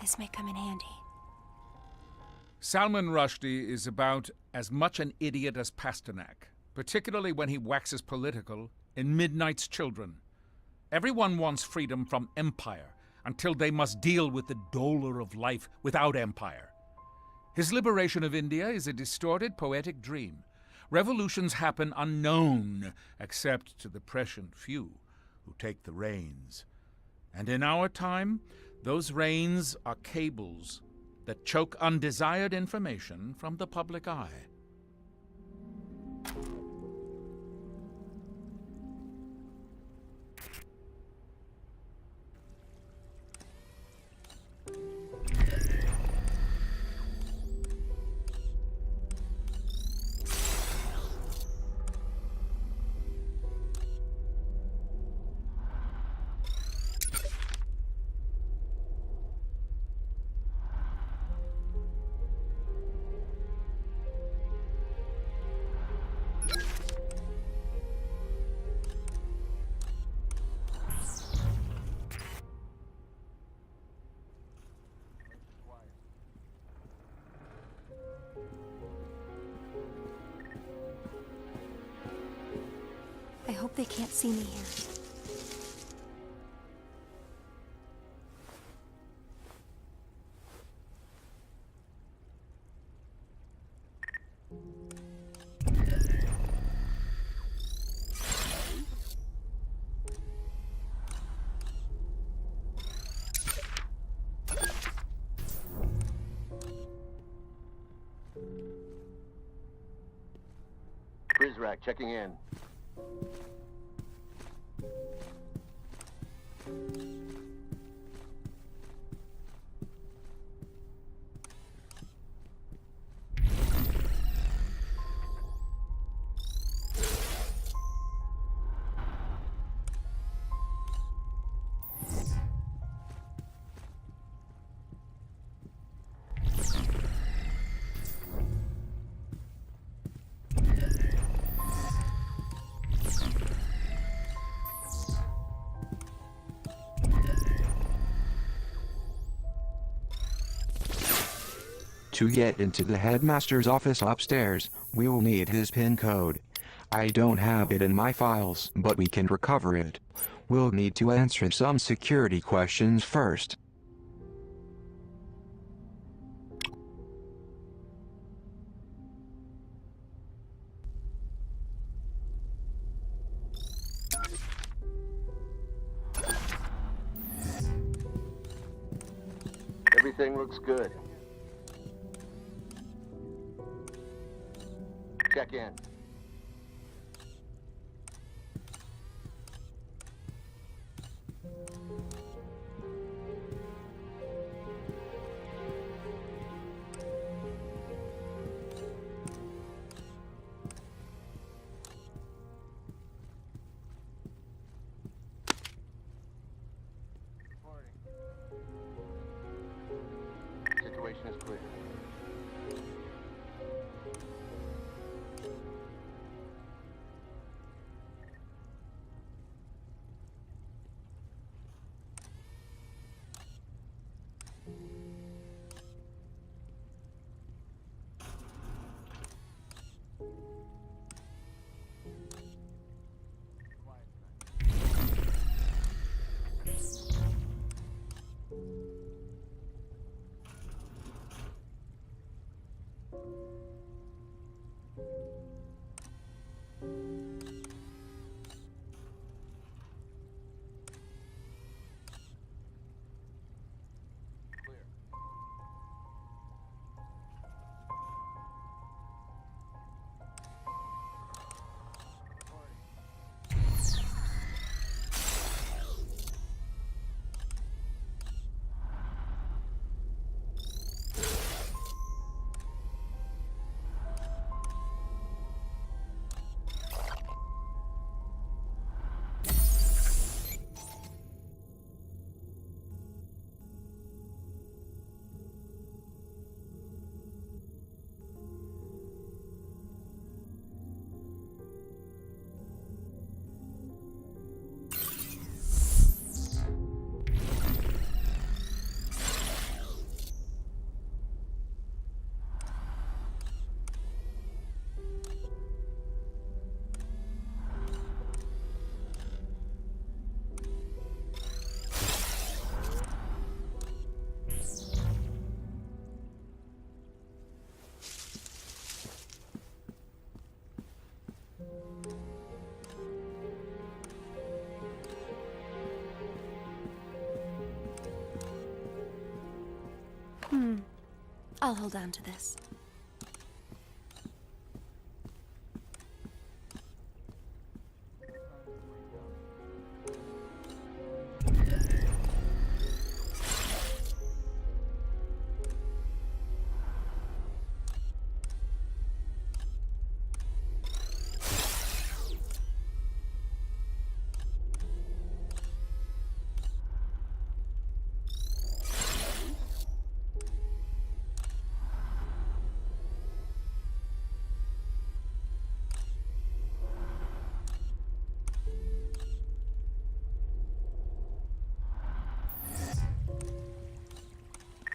This may come in handy. Salman Rushdie is about as much an idiot as Pasternak, particularly when he waxes political in Midnight's Children. Everyone wants freedom from empire until they must deal with the dolor of life without empire. His liberation of India is a distorted poetic dream. Revolutions happen unknown, except to the prescient few who take the reins. And in our time, those reins are cables that choke undesired information from the public eye. I hope they can't see me here. Grizrak checking in. To get into the headmaster's office upstairs, we will need his PIN code. I don't have it in my files, but we can recover it. We'll need to answer some security questions first. Everything looks good. Check in. Situation is clear. I'll hold on to this.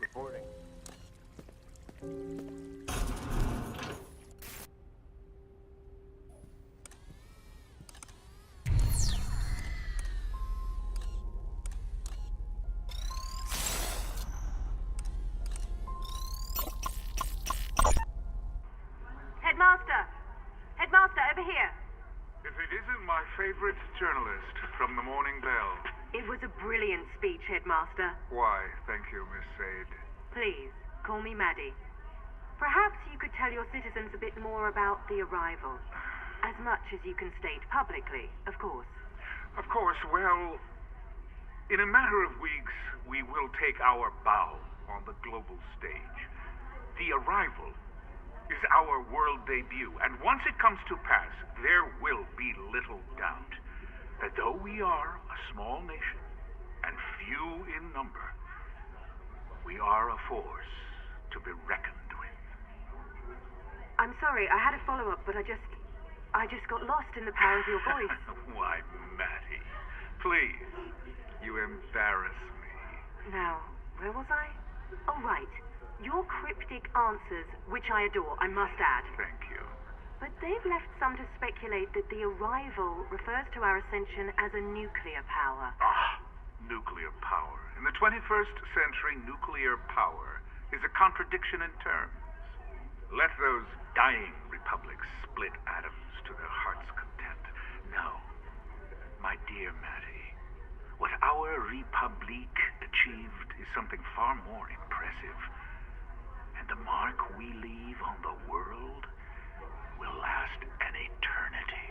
Reporting. Headmaster! Headmaster, over here! If it isn't my favorite journalist from the Morning Bell. It was a brilliant speech, Headmaster. Why, thank you, Miss Sade. Please, call me Maddie. Perhaps you could tell your citizens a bit more about the arrival. As much as you can state publicly, of course. Of course, well, in a matter of weeks, we will take our bow on the global stage. The arrival is our world debut, and once it comes to pass, there will be little doubt that though we are a small nation and few in number, we are a force to be reckoned with. I'm sorry, I had a follow-up, but I just got lost in the power of your voice. Why, Matty, please, you embarrass me. Now, where was I? Oh, right. Your cryptic answers, which I adore, I must add. Thank you. But they've left some to speculate that the arrival refers to our ascension as a nuclear power. Ah, nuclear power. In the 21st century, nuclear power is a contradiction in terms. Let those dying republics split atoms to their heart's content. No, my dear Matty, what our Republique achieved is something far more impressive. And the mark we leave on the world will last an eternity.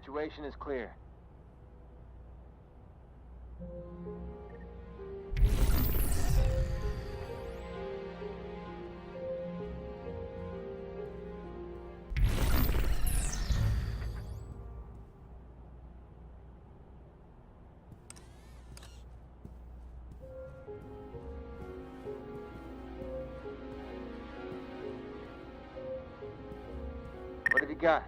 Situation is clear. What have you got?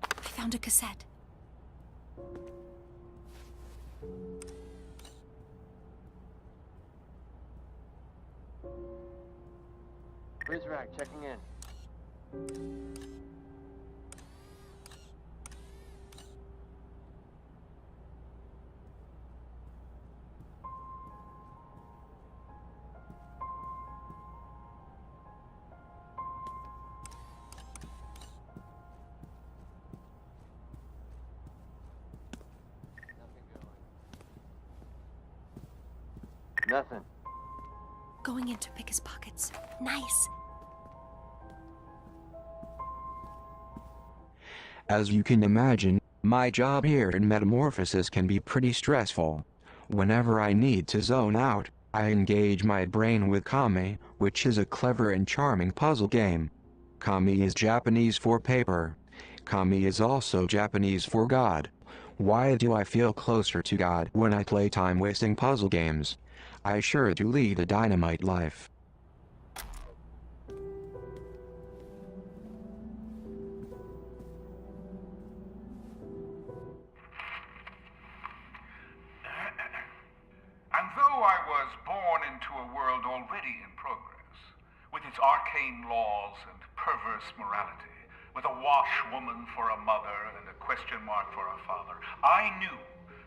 I found a cassette. guy, checking in. Nothing. Going in to pick his pockets. Nice. As you can imagine, my job here in Metamorphosis can be pretty stressful. Whenever I need to zone out, I engage my brain with Kami, which is a clever and charming puzzle game. Kami is Japanese for paper. Kami is also Japanese for God. Why do I feel closer to God when I play time-wasting puzzle games? I sure do lead a dynamite life. And though I was born into a world already in progress, with its arcane laws and perverse morality, with a washwoman for a mother and a question mark for a father, I knew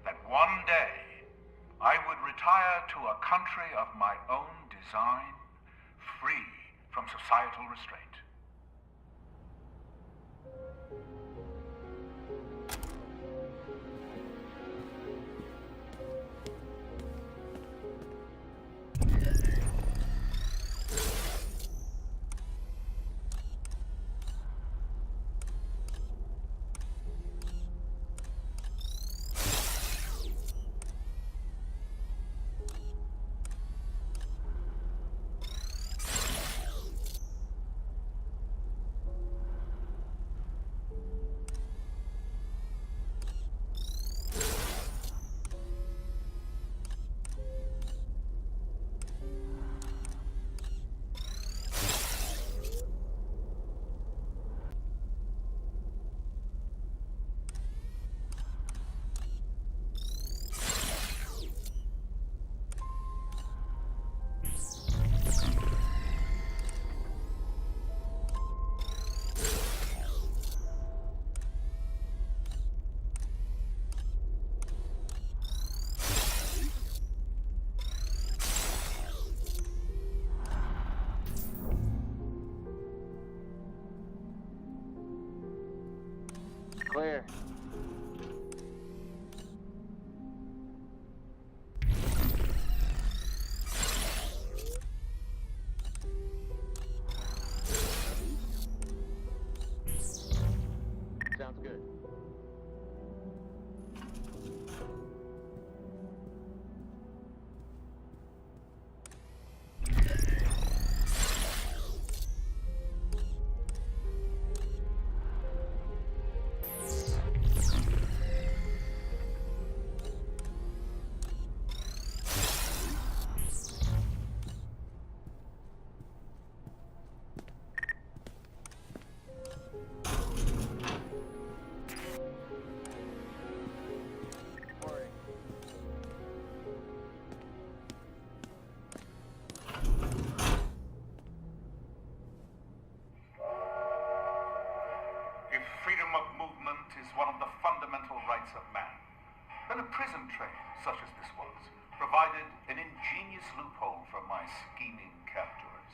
that one day I would retire to a country of my own design, free from societal restraint. Clear. Sounds good. If freedom of movement is one of the fundamental rights of man, then a prison train, such as this was, provided an ingenious loophole for my scheming captors.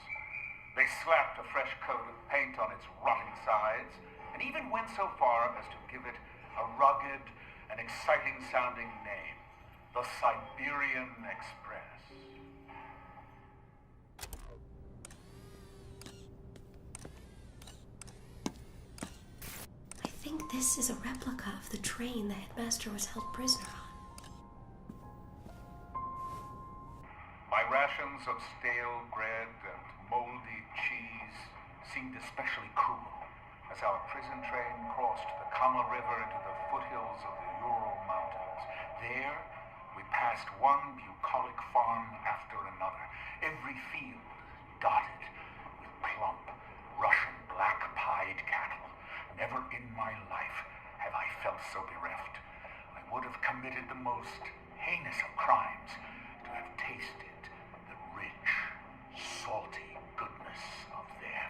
They slapped a fresh coat of paint on its rotting sides, and even went so far as to give it a rugged and exciting-sounding name, the Siberian Express. I think this is a replica of the train the headmaster was held prisoner on. My rations of stale bread and moldy cheese seemed especially cruel as our prison train crossed the Kama River into the foothills of the Ural Mountains. There, we passed one bucolic farm after another, every field dotted with plump Russian black-pied cattle. Never in my life have I felt so bereft. I would have committed the most heinous of crimes to have tasted the rich, salty goodness of their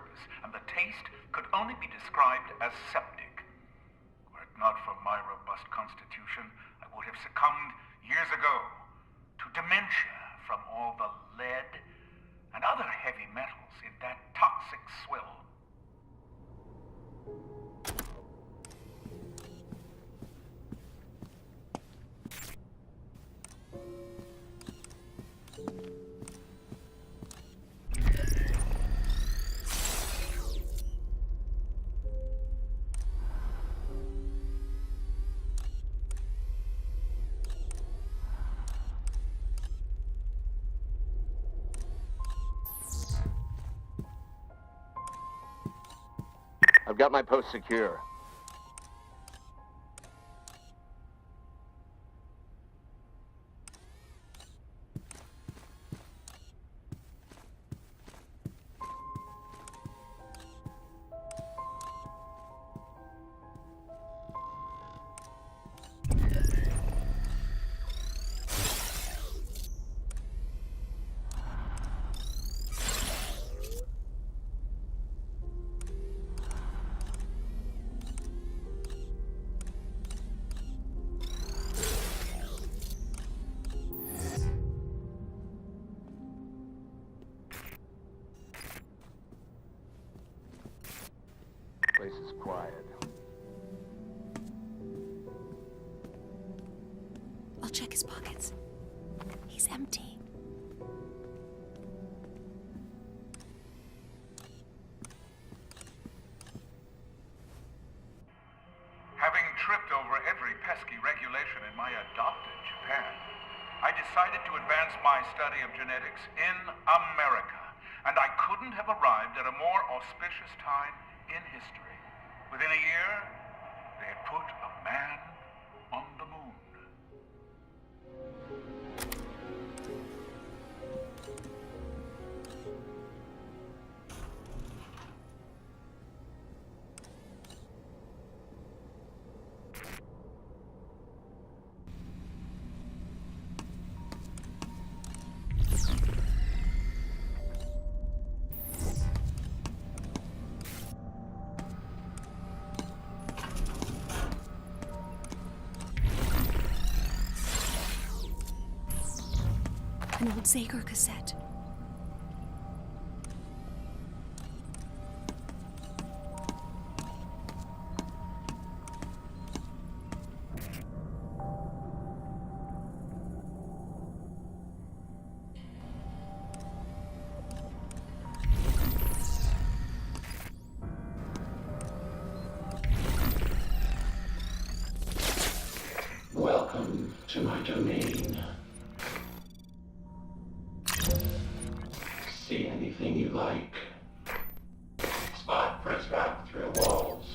purpose, and the taste could only be described as septic. Were it not for my robust constitution, I would have succumbed years ago to dementia from all the lead and other heavy metals in that toxic swill. I've got my post secure. Place is quiet. I'll check his pockets. He's empty. Having tripped over every pesky regulation in my adopted Japan, I decided to advance my study of genetics in America, and I couldn't have arrived at a more auspicious time in history. Within a year, they had put a man on the moon. An old Zager cassette. Welcome to my domain. See anything you like. Spot press back through walls.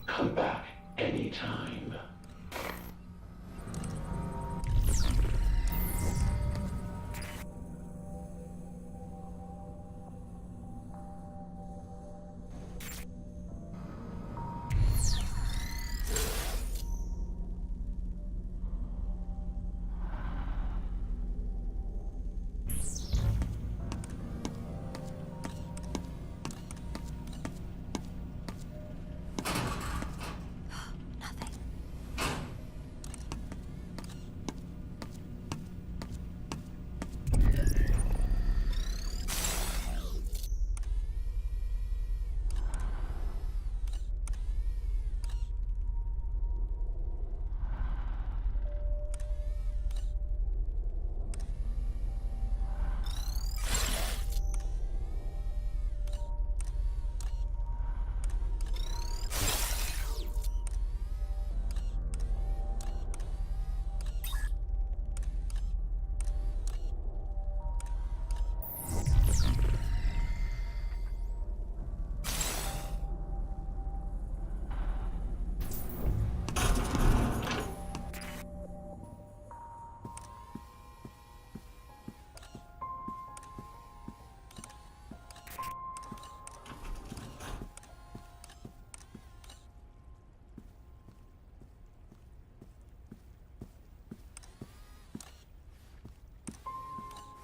Come back anytime.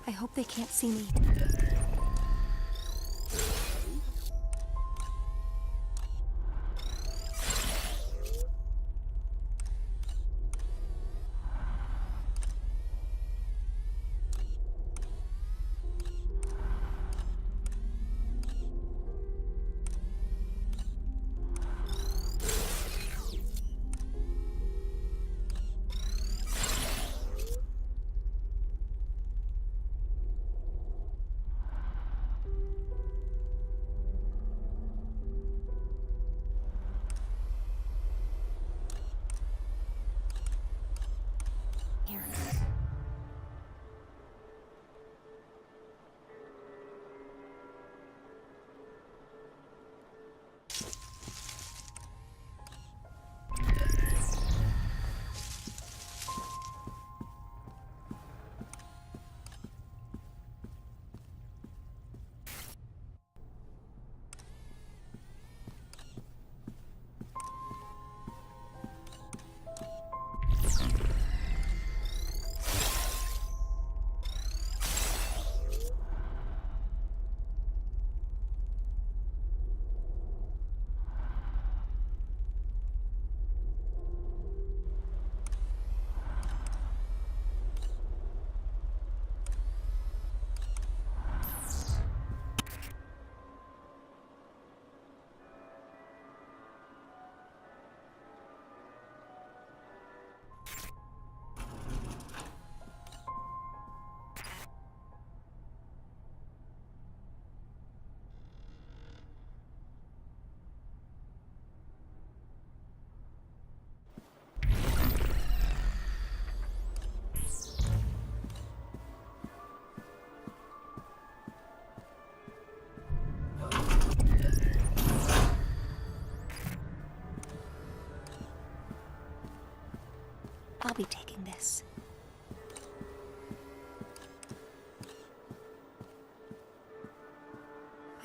I hope they can't see me.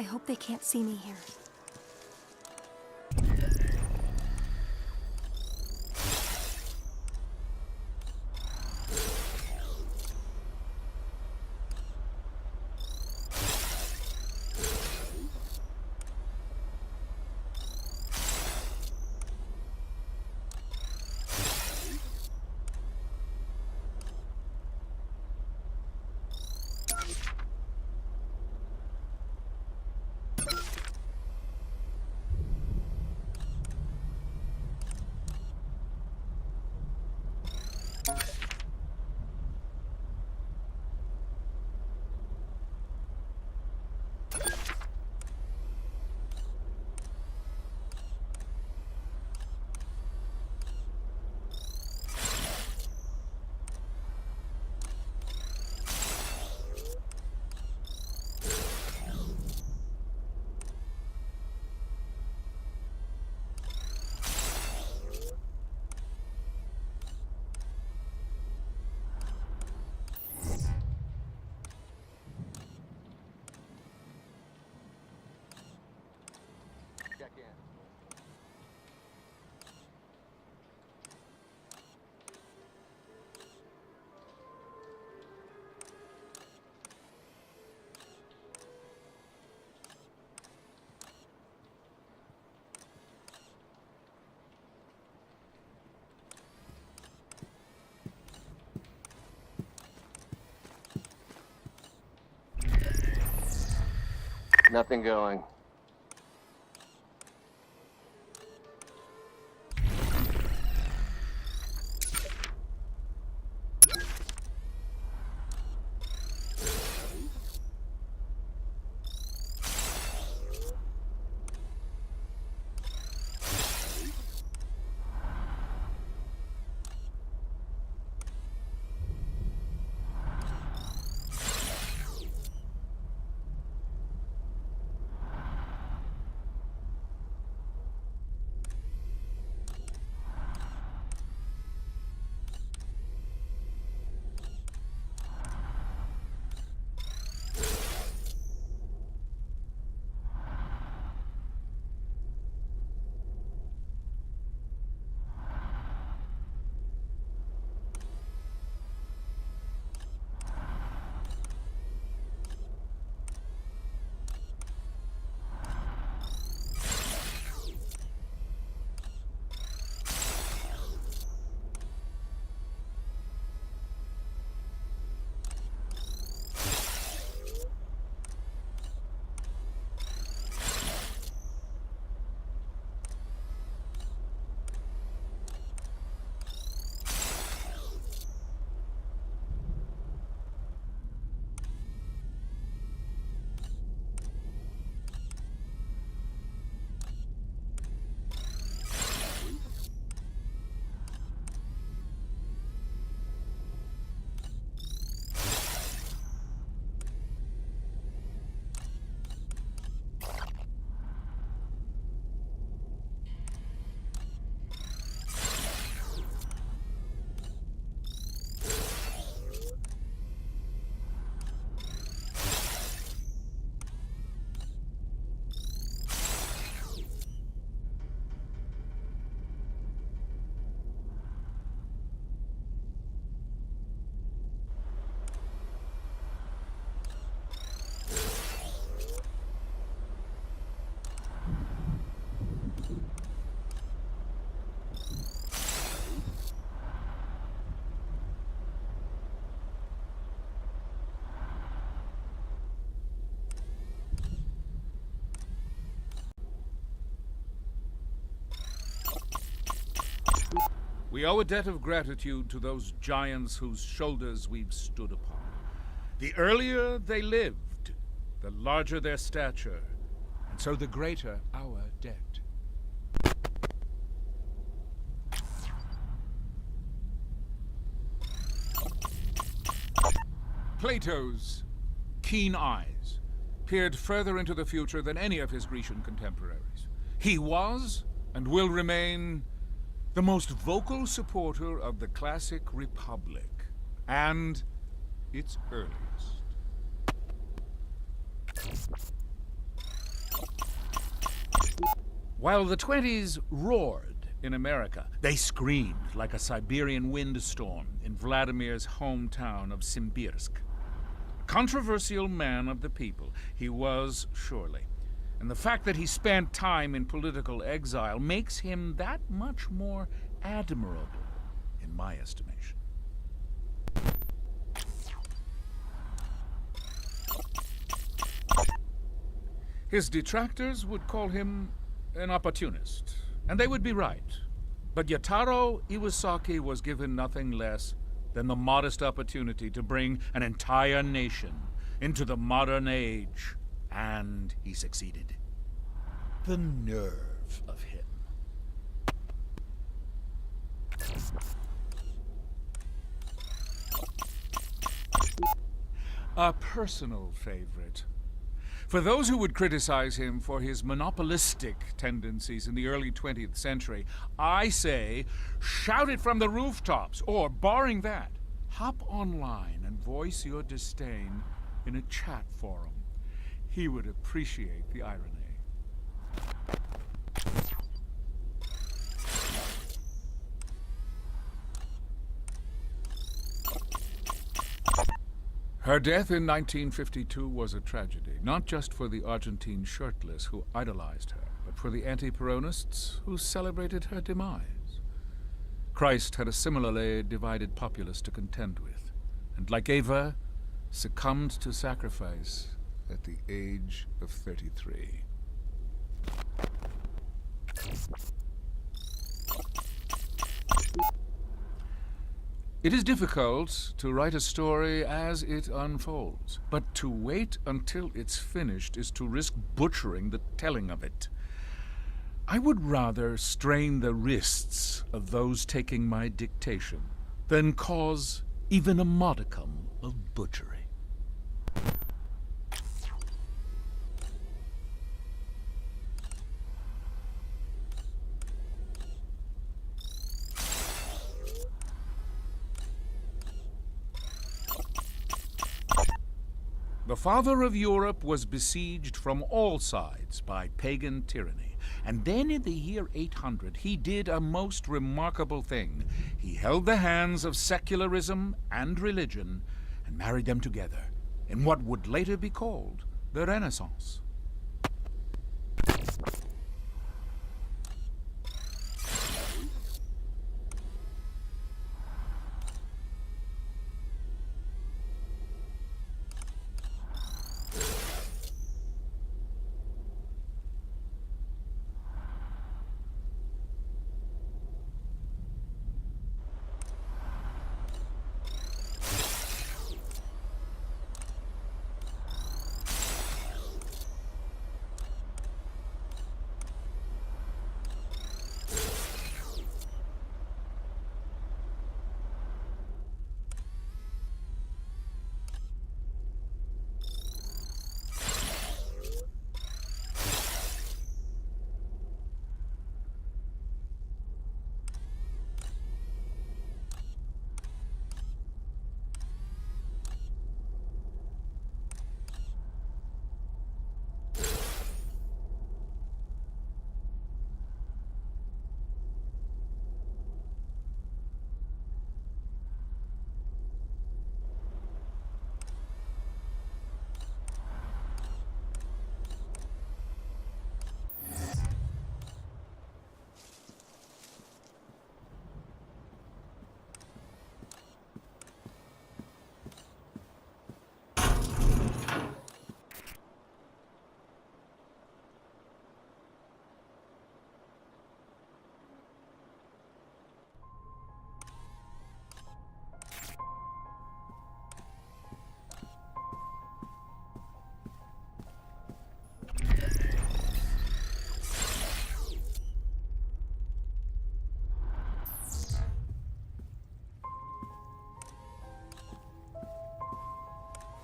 hope they can't see me here. Check in. Nothing going. We owe a debt of gratitude to those giants whose shoulders we've stood upon. The earlier they lived, the larger their stature, and so the greater our debt. Plato's keen eyes peered further into the future than any of his Grecian contemporaries. He was, and will remain, the most vocal supporter of the classic Republic and its earliest. While the 20s roared in America, they screamed like a Siberian windstorm in Vladimir's hometown of Simbirsk. A controversial man of the people, he was surely. And the fact that he spent time in political exile makes him that much more admirable, in my estimation. His detractors would call him an opportunist, and they would be right. But Yataro Iwasaki was given nothing less than the modest opportunity to bring an entire nation into the modern age, and he succeeded. The nerve of him. A personal favorite. For those who would criticize him for his monopolistic tendencies in the early 20th century, I say, shout it from the rooftops, or, barring that, hop online and voice your disdain in a chat forum. He would appreciate the irony. Her death in 1952 was a tragedy, not just for the Argentine shirtless who idolized her, but for the anti-Peronists who celebrated her demise. Christ had a similarly divided populace to contend with, and like Eva, succumbed to sacrifice at the age of 33. It is difficult to write a story as it unfolds, but to wait until it's finished is to risk butchering the telling of it. I would rather strain the wrists of those taking my dictation than cause even a modicum of butchery. The father of Europe was besieged from all sides by pagan tyranny. And then in the year 800, he did a most remarkable thing. He held the hands of secularism and religion and married them together in what would later be called the Renaissance.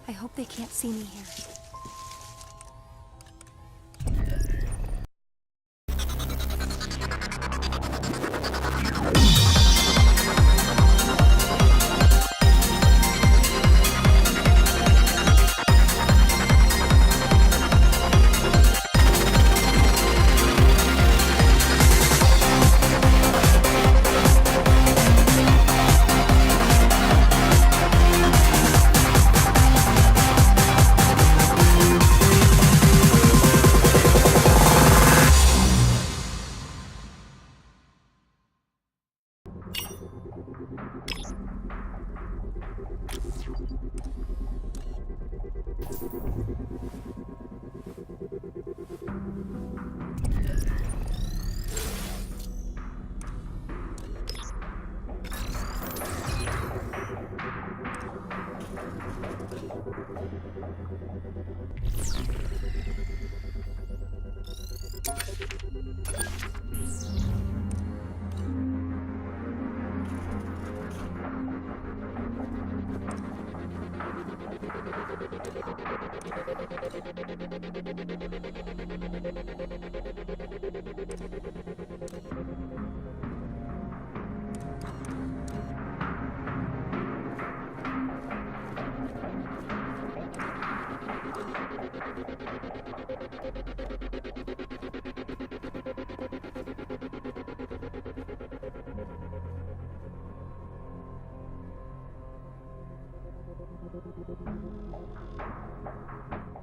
I hope they can't see me here.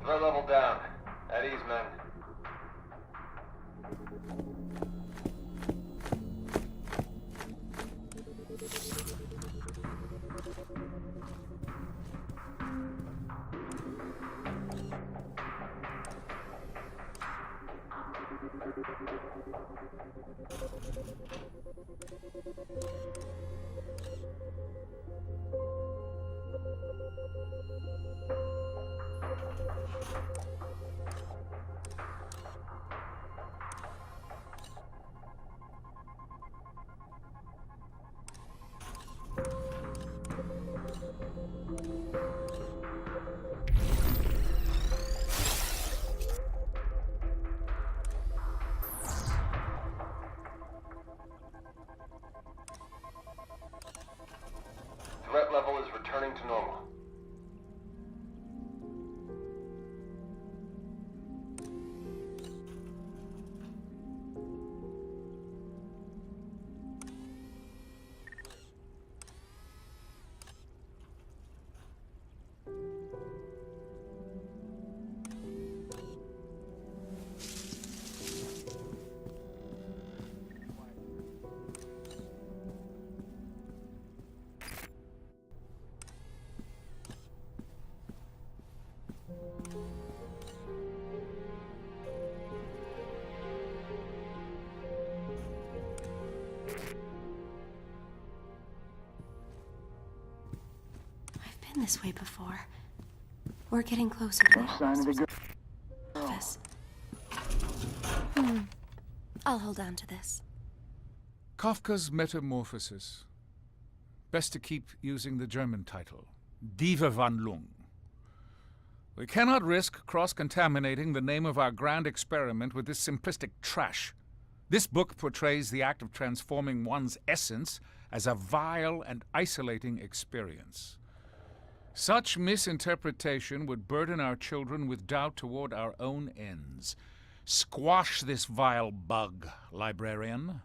Threat level down. At ease, men. Threat level is returning to normal. I've been this way before. We're getting closer to the office. I'll hold on to this. Kafka's Metamorphosis. Best to keep using the German title, Die Verwandlung. We cannot risk cross-contaminating the name of our grand experiment with this simplistic trash. This book portrays the act of transforming one's essence as a vile and isolating experience. Such misinterpretation would burden our children with doubt toward our own ends. Squash this vile bug, librarian.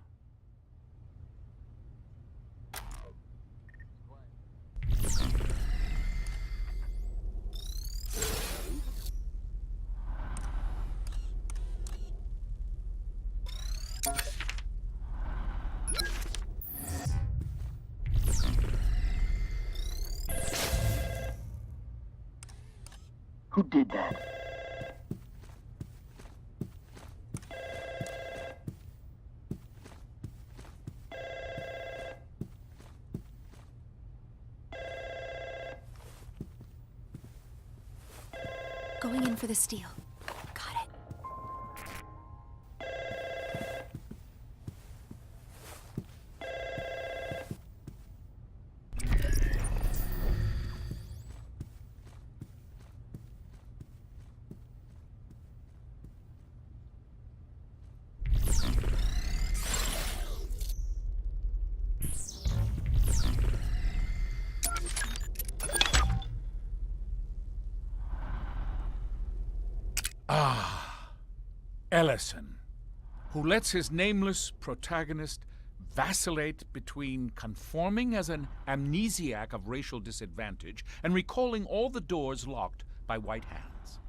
Who did that? Going in for the steal. Got it. Ellison, who lets his nameless protagonist vacillate between conforming as an amnesiac of racial disadvantage and recalling all the doors locked by white hands.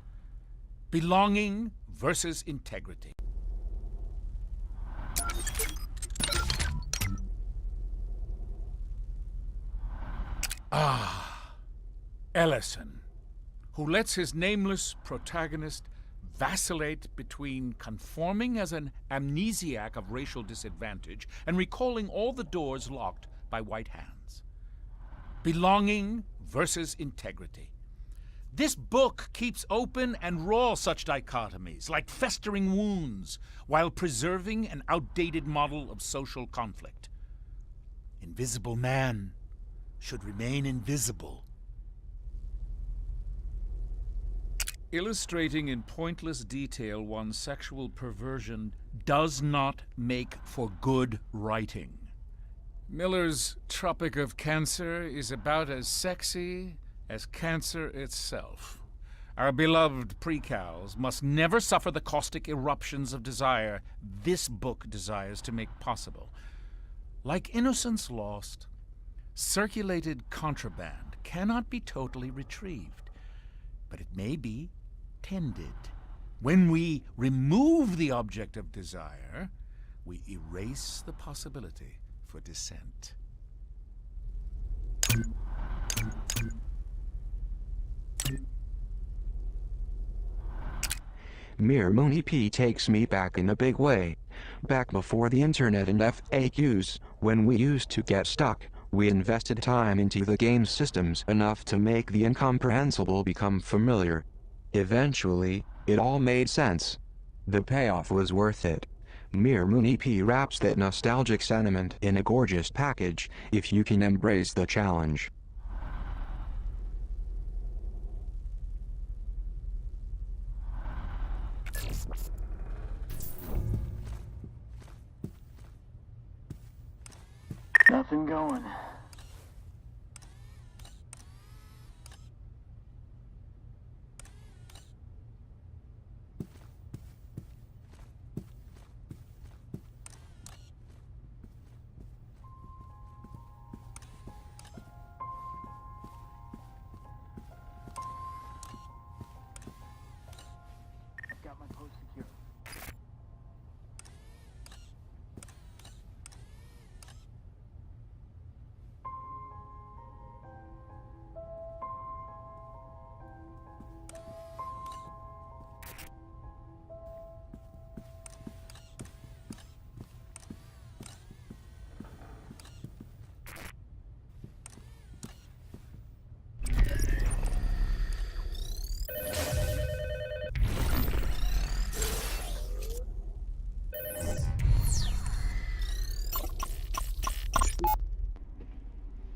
Belonging versus integrity. Ellison, who lets his nameless protagonist vacillate between conforming as an amnesiac of racial disadvantage and recalling all the doors locked by white hands. Belonging versus integrity. This book keeps open and raw such dichotomies, like festering wounds, while preserving an outdated model of social conflict. Invisible man should remain invisible. Illustrating in pointless detail one's sexual perversion does not make for good writing. Miller's Tropic of Cancer is about as sexy as cancer itself. Our beloved precals must never suffer the caustic eruptions of desire this book desires to make possible. Like Innocence Lost, circulated contraband cannot be totally retrieved, but it may be tended. When we remove the object of desire, we erase the possibility for dissent. Mere Mooney P takes me back in a big way. Back before the internet and FAQs, when we used to get stuck, we invested time into the game's systems enough to make the incomprehensible become familiar. Eventually, it all made sense. The payoff was worth it. Mere Mooney P wraps that nostalgic sentiment in a gorgeous package, if you can embrace the challenge. Nothing going. Got my post secure.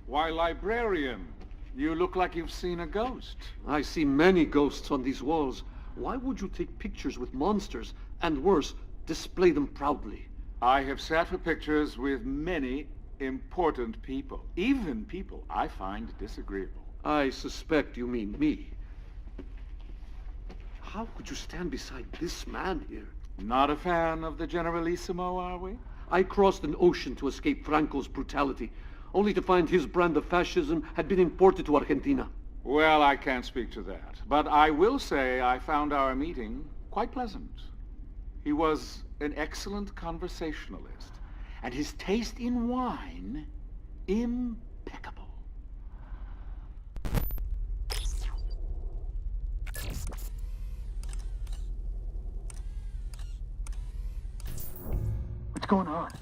Why, librarian, you look like you've seen a ghost. I see many ghosts on these walls. Why would you take pictures with monsters, and worse, display them proudly? I have sat for pictures with many important people, even people I find disagreeable. I suspect you mean me. How could you stand beside this man here? Not a fan of the Generalissimo, are we? I crossed an ocean to escape Franco's brutality, only to find his brand of fascism had been imported to Argentina. Well, I can't speak to that, but I will say I found our meeting quite pleasant. He was an excellent conversationalist, and his taste in wine impeccable. What's going on?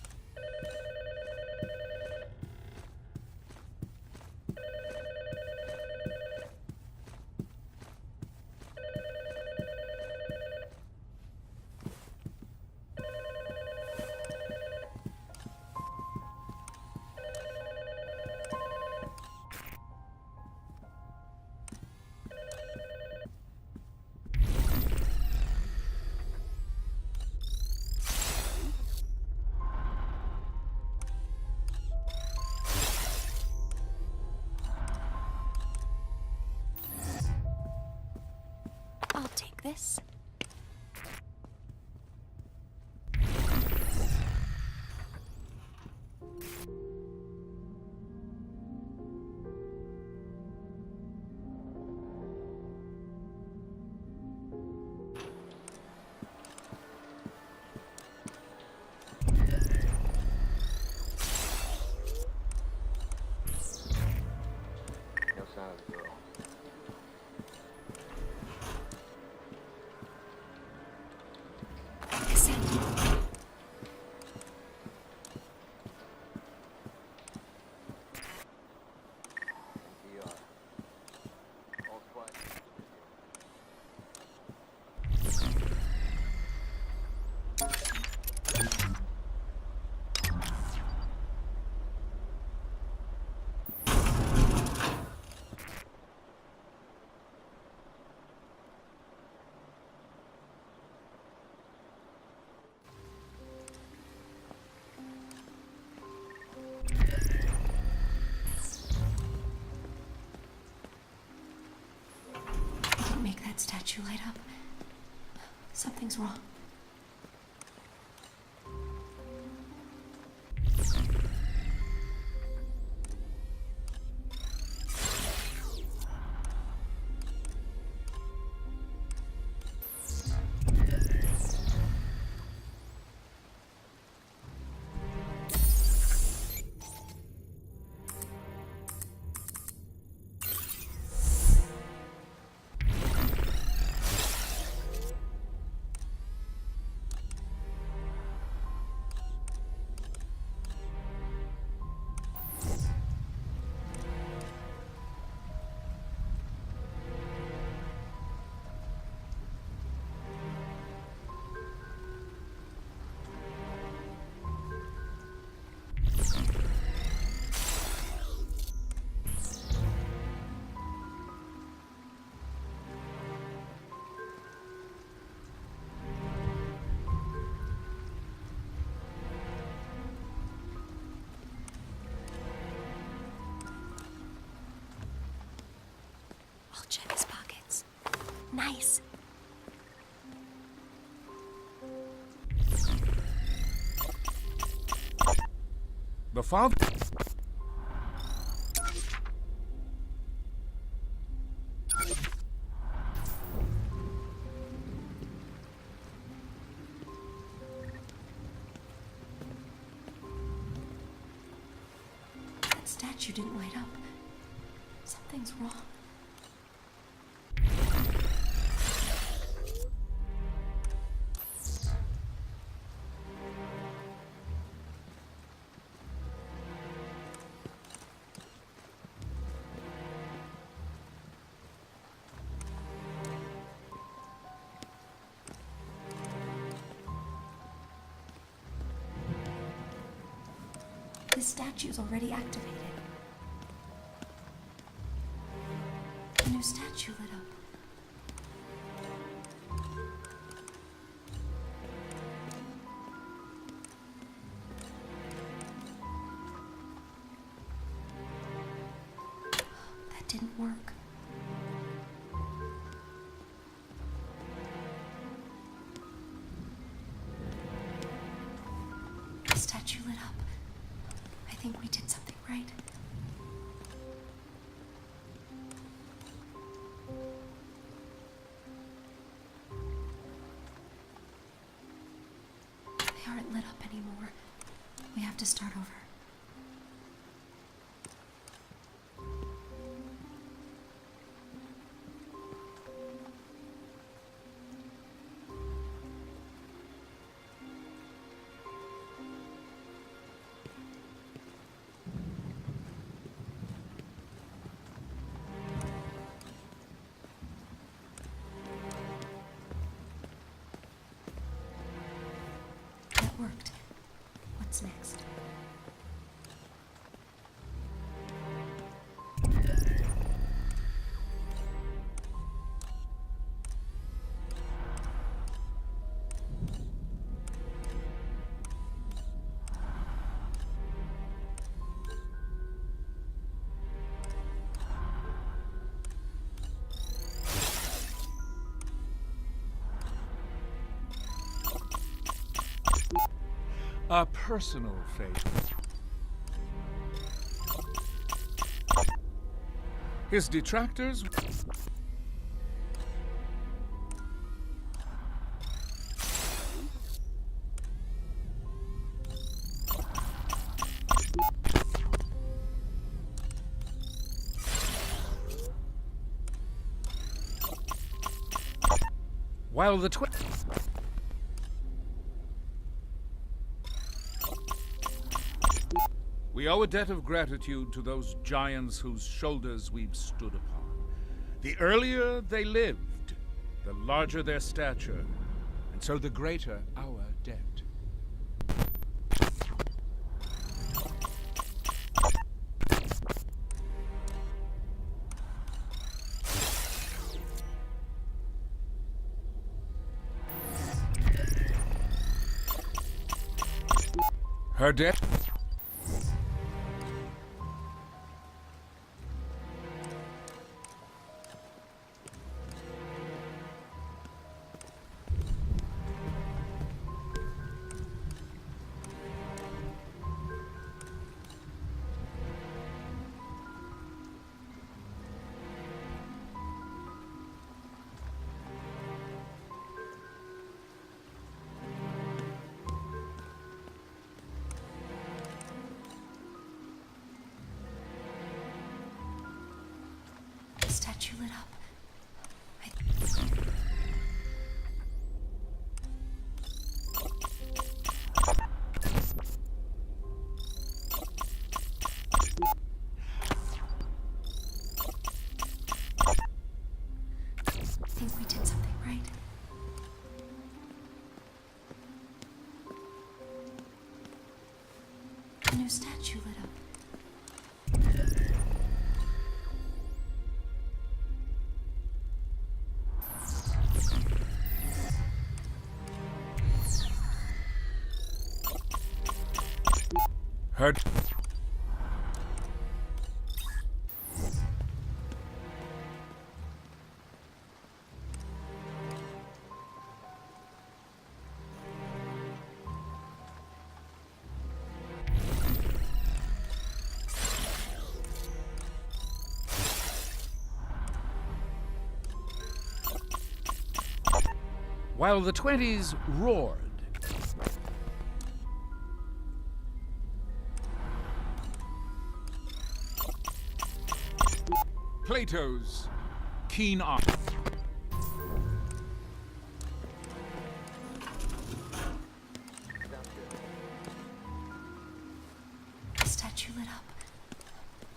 I'll take this. statue light up. Something's wrong. I'll check his pockets. Nice. The father. That statue didn't light up. Something's wrong. This statue's already activated. A new statue lit up. That didn't work. The statue lit up. I think we did something right. They aren't lit up anymore. We have to start over. Worked. What's next? A personal favor. His detractors. While the we owe a debt of gratitude to those giants whose shoulders we've stood upon. The earlier they lived, the larger their stature, and so the greater our debt. Her debt. statue lit up. I think we did something right. A new statue lit up. Heard. While the 20s roared, Plato's keen eye. The statue lit up.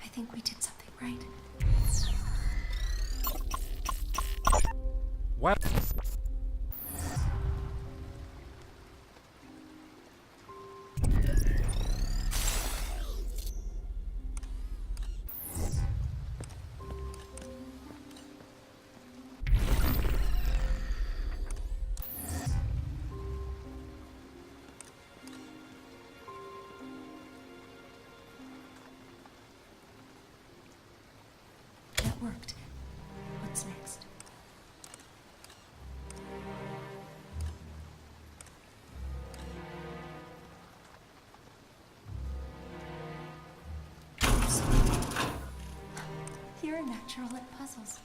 I think we did something right. Well, That worked. What's next? You're a natural at puzzles.